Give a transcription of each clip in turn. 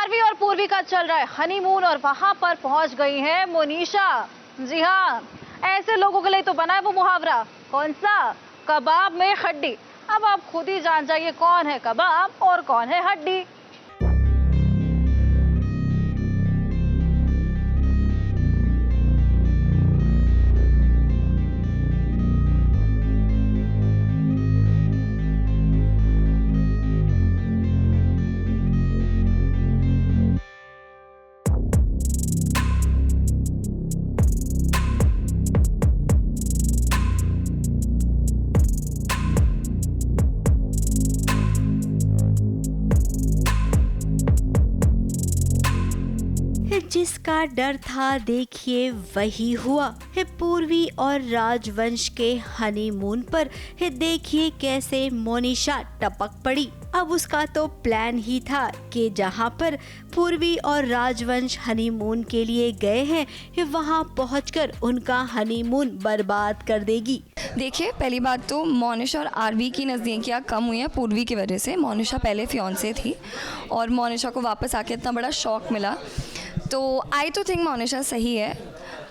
RV और पूर्वी का चल रहा है हनीमून और वहां पर पहुंच गई है मोनिशा। जी हाँ, ऐसे लोगों के लिए तो बना है वो मुहावरा, कौन सा, कबाब में हड्डी। अब आप खुद ही जान जाइए कौन है कबाब और कौन है हड्डी। जिसका डर था देखिए वही हुआ है। पूर्वी और राजवंश के हनीमून पर है देखिए कैसे मोनिशा टपक पड़ी। अब उसका तो प्लान ही था कि जहां पर पूर्वी और राजवंश हनीमून के लिए गए हैं वहां पहुंचकर उनका हनीमून बर्बाद कर देगी। देखिए, पहली बात तो मोनिशा और आरवी की नज़दीकियाँ कम हुई हैं पूर्वी की वजह से। मोनिशा पहले फियांसे थी और मोनिशा को वापस आके इतना बड़ा शॉक मिला, तो आई तो थिंक मोनिशा सही है।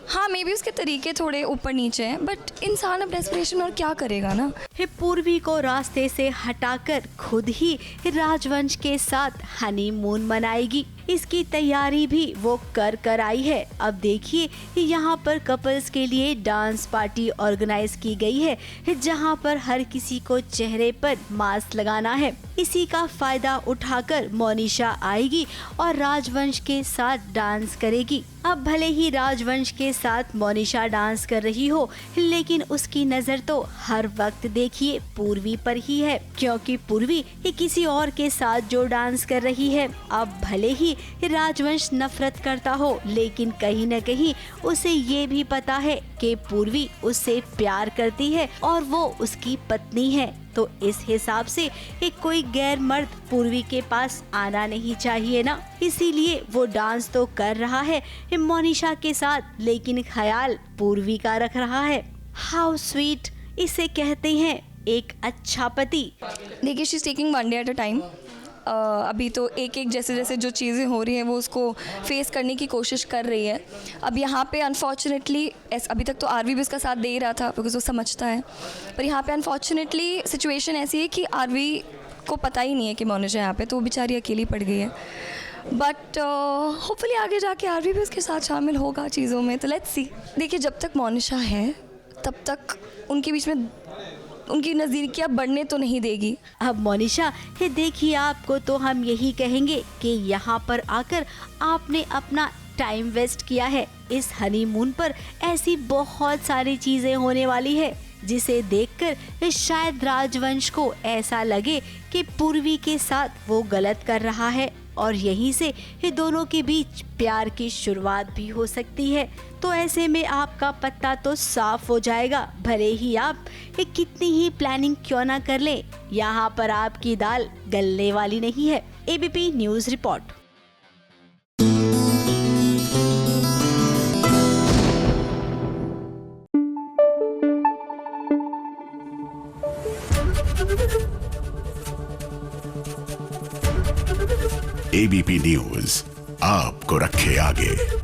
हाँ, मे बी उसके तरीके थोड़े ऊपर नीचे हैं, बट इंसान अब डेस्परेशन और क्या करेगा ना। पूर्वी को रास्ते से हटाकर खुद ही राजवंश के साथ हनीमून मनाएगी। इसकी तैयारी भी वो कर आई है। अब देखिए यहाँ पर कपल्स के लिए डांस पार्टी ऑर्गेनाइज की गई है, जहाँ पर हर किसी को चेहरे पर मास्क लगाना है। इसी का फायदा उठाकर मोनिशा आएगी और राजवंश के साथ डांस करेगी। अब भले ही राजवंश के साथ मोनिशा डांस कर रही हो, लेकिन उसकी नजर तो हर वक्त देखिए पूर्वी पर ही है, क्योंकि पूर्वी किसी और के साथ जो डांस कर रही है। अब भले ही राजवंश नफरत करता हो, लेकिन कहीं न कहीं उसे ये भी पता है कि पूर्वी उससे प्यार करती है और वो उसकी पत्नी है। तो इस हिसाब से कोई गैर मर्द पूर्वी के पास आना नहीं चाहिए ना। इसीलिए वो डांस तो कर रहा है मोनिशा के साथ, लेकिन ख्याल पूर्वी का रख रहा है। हाउ स्वीट, इसे कहते हैं एक अच्छा पति। देखिए, she is taking one day at a time. अभी तो एक एक जैसे जैसे जो चीज़ें हो रही हैं वो उसको फेस करने की कोशिश कर रही है। अब यहाँ पे अनफॉर्चुनेटली, अभी तक तो आरवी भी उसका साथ दे ही रहा था बिकॉज वो समझता है, पर यहाँ पे अनफॉर्चुनेटली सिचुएशन ऐसी है कि आरवी को पता ही नहीं है कि मोनिशा यहाँ पे, तो वो बेचारी अकेली पड़ गई है। बट होपफुली आगे जाके आरवी भी उसके साथ शामिल होगा चीज़ों में, तो लेट्स सी। देखिए, जब तक मोनिशा है तब तक उनके बीच में उनकी नज़दीकियाँ बढ़ने तो नहीं देगी। अब मोनिशा देखिए, आपको तो हम यही कहेंगे कि यहाँ पर आकर आपने अपना टाइम वेस्ट किया है। इस हनीमून पर ऐसी बहुत सारी चीजें होने वाली है जिसे देखकर शायद राजवंश को ऐसा लगे कि पूर्वी के साथ वो गलत कर रहा है और यहीं से दोनों के बीच प्यार की शुरुआत भी हो सकती है। तो ऐसे में आपका पत्ता तो साफ हो जाएगा, भले ही आप कितनी ही प्लानिंग क्यों ना कर ले, यहाँ पर आपकी दाल गलने वाली नहीं है। ABP news report. ABP news आपको रखे आगे।